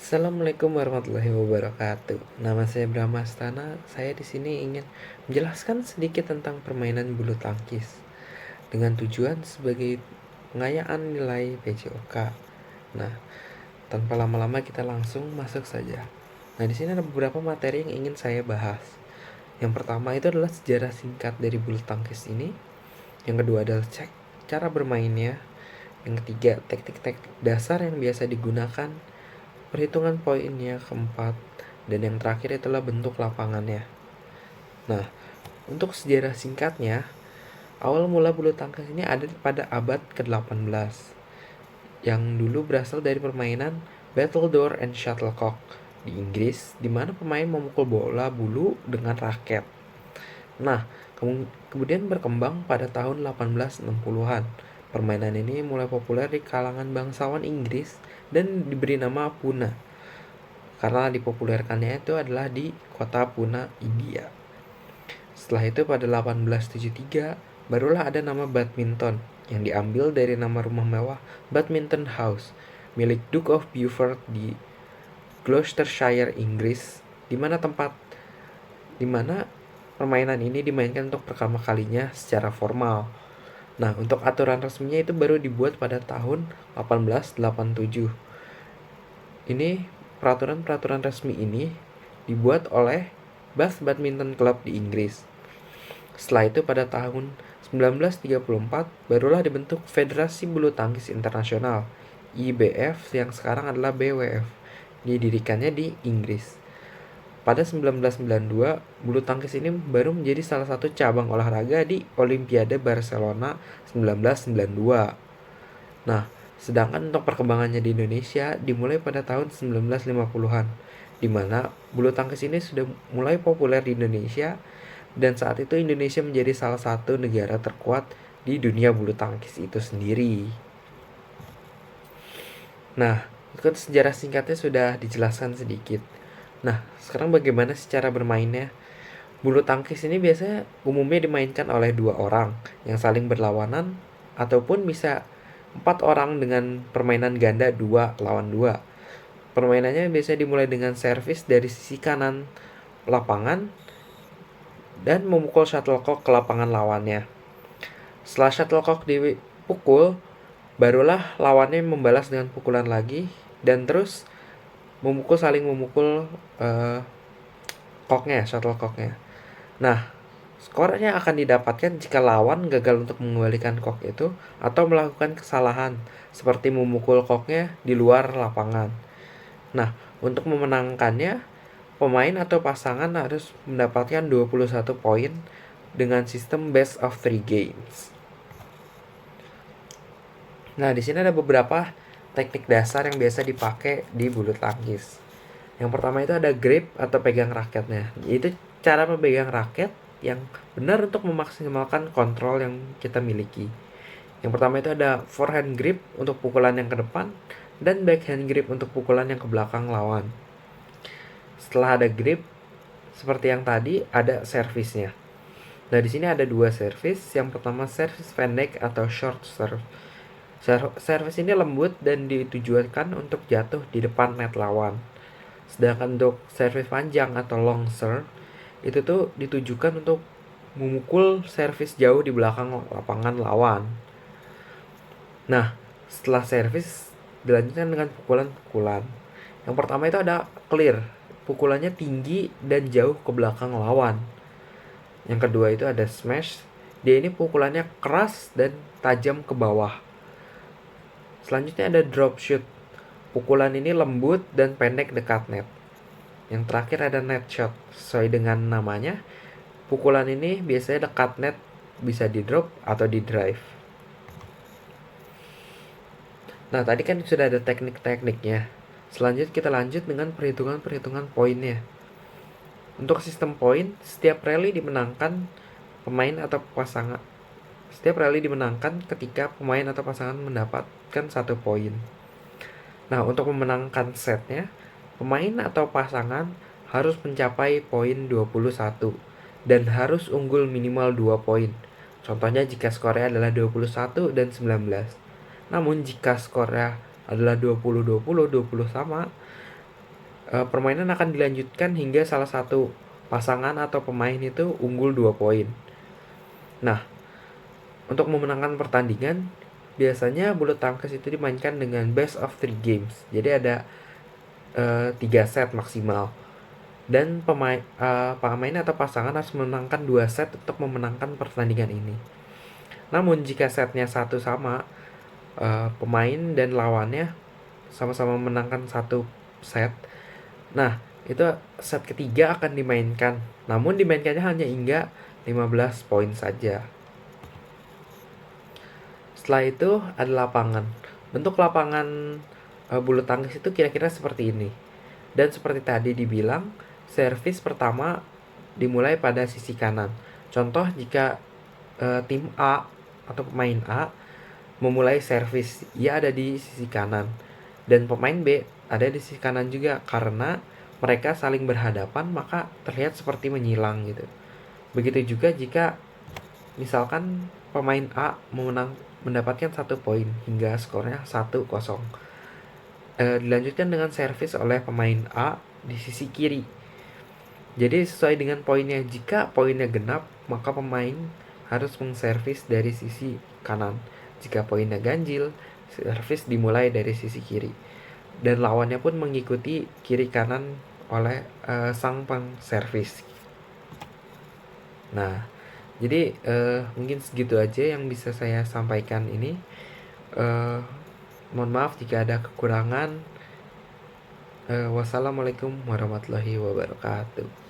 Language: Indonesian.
Assalamualaikum warahmatullahi wabarakatuh. Nama saya Brahma Astana. Saya di sini ingin menjelaskan sedikit tentang permainan bulu tangkis dengan tujuan sebagai pengayaan nilai PJOK. Nah, tanpa lama-lama kita langsung masuk saja. Nah, di sini ada beberapa materi yang ingin saya bahas. Yang pertama itu adalah sejarah singkat dari bulu tangkis ini. Yang kedua adalah cara bermainnya. Yang ketiga, teknik-teknik dasar yang biasa digunakan, perhitungan poinnya keempat, dan yang terakhir itulah bentuk lapangannya. Nah, untuk sejarah singkatnya, awal mula bulu tangkis ini ada pada abad ke-18 yang dulu berasal dari permainan battledore and shuttlecock di Inggris, di mana pemain memukul bola bulu dengan raket. Nah, kemudian berkembang pada tahun 1860-an. Permainan ini mulai populer di kalangan bangsawan Inggris dan diberi nama Puna, karena dipopulerkannya itu adalah di kota Pune, India. Setelah itu pada 1873 barulah ada nama badminton yang diambil dari nama rumah mewah Badminton House milik Duke of Beaufort di Gloucestershire, Inggris, di mana permainan ini dimainkan untuk pertama kalinya secara formal. Nah, untuk aturan resminya itu baru dibuat pada tahun 1887. Ini peraturan-peraturan resmi ini dibuat oleh Bath Badminton Club di Inggris. Setelah itu pada tahun 1934 barulah dibentuk Federasi Bulu Tangkis Internasional IBF yang sekarang adalah BWF. Didirikannya di Inggris. Pada 1992, bulu tangkis ini baru menjadi salah satu cabang olahraga di Olimpiade Barcelona 1992. Nah, sedangkan untuk perkembangannya di Indonesia dimulai pada tahun 1950-an, di mana bulu tangkis ini sudah mulai populer di Indonesia, dan saat itu Indonesia menjadi salah satu negara terkuat di dunia bulu tangkis itu sendiri. Nah, itu sejarah singkatnya sudah dijelaskan sedikit. Nah, sekarang bagaimana cara bermainnya? Bulu tangkis ini biasanya umumnya dimainkan oleh dua orang yang saling berlawanan, ataupun bisa 4 orang dengan permainan ganda 2 lawan 2. Permainannya biasanya dimulai dengan servis dari sisi kanan lapangan dan memukul shuttlecock ke lapangan lawannya. Setelah shuttlecock dipukul, barulah lawannya membalas dengan pukulan lagi dan terus saling memukul shuttlecocknya. Nah, skornya akan didapatkan jika lawan gagal untuk mengembalikan kok itu atau melakukan kesalahan seperti memukul koknya di luar lapangan. Nah, untuk memenangkannya, pemain atau pasangan harus mendapatkan 21 poin dengan sistem best of 3 games. Nah, di sini ada beberapa teknik dasar yang biasa dipakai di bulu tangkis. Yang pertama itu ada grip atau pegang raketnya. Itu cara memegang raket yang benar untuk memaksimalkan kontrol yang kita miliki. Yang pertama itu ada forehand grip untuk pukulan yang ke depan dan backhand grip untuk pukulan yang ke belakang lawan. Setelah ada grip, seperti yang tadi, ada servisnya. Nah, di sini ada dua servis. Yang pertama servis pendek atau short serve. Servis ini lembut dan ditujukan untuk jatuh di depan net lawan. Sedangkan untuk servis panjang atau long serve itu tuh ditujukan untuk memukul servis jauh di belakang lapangan lawan. Nah, setelah servis dilanjutkan dengan pukulan-pukulan. Yang pertama itu ada clear, pukulannya tinggi dan jauh ke belakang lawan. Yang kedua itu ada smash, dia ini pukulannya keras dan tajam ke bawah. Selanjutnya ada drop shoot, pukulan ini lembut dan pendek dekat net. Yang terakhir ada net shot, sesuai dengan namanya, pukulan ini biasanya dekat net, bisa di drop atau di drive. Nah, tadi kan sudah ada teknik-tekniknya. Selanjutnya kita lanjut dengan perhitungan-perhitungan poinnya. Untuk sistem poin, setiap rally dimenangkan ketika pemain atau pasangan mendapatkan 1 poin. Nah, untuk memenangkan setnya, pemain atau pasangan harus mencapai poin 21 dan harus unggul minimal 2 poin. Contohnya jika skornya adalah 21 dan 19. Namun jika skornya adalah 20-20, 20 sama, permainan akan dilanjutkan hingga salah satu pasangan atau pemain itu unggul 2 poin. Nah, untuk memenangkan pertandingan, biasanya bulu tangkis itu dimainkan dengan best of 3 games. Jadi ada 3 set maksimal. Dan pemain atau pasangan harus memenangkan 2 set untuk memenangkan pertandingan ini. Namun jika setnya satu sama, pemain dan lawannya sama-sama menangkan satu set. Nah, itu set ketiga akan dimainkan. Namun dimainkannya hanya hingga 15 poin saja. Setelah itu ada lapangan. Bentuk lapangan bulu tangkis itu kira-kira seperti ini. Dan seperti tadi dibilang, servis pertama dimulai pada sisi kanan. Contoh jika tim A atau pemain A memulai servis, ia ada di sisi kanan. Dan pemain B ada di sisi kanan juga, karena mereka saling berhadapan maka terlihat seperti menyilang gitu. Begitu juga jika misalkan pemain A mendapatkan 1 poin hingga skornya 1-0. Dilanjutkan dengan servis oleh pemain A di sisi kiri. Jadi sesuai dengan poinnya. Jika poinnya genap, maka pemain harus mengservis dari sisi kanan. Jika poinnya ganjil, servis dimulai dari sisi kiri. Dan lawannya pun mengikuti kiri kanan oleh sang pengservis. Nah, jadi mungkin segitu aja yang bisa saya sampaikan ini. Mohon maaf jika ada kekurangan. Wassalamualaikum warahmatullahi wabarakatuh.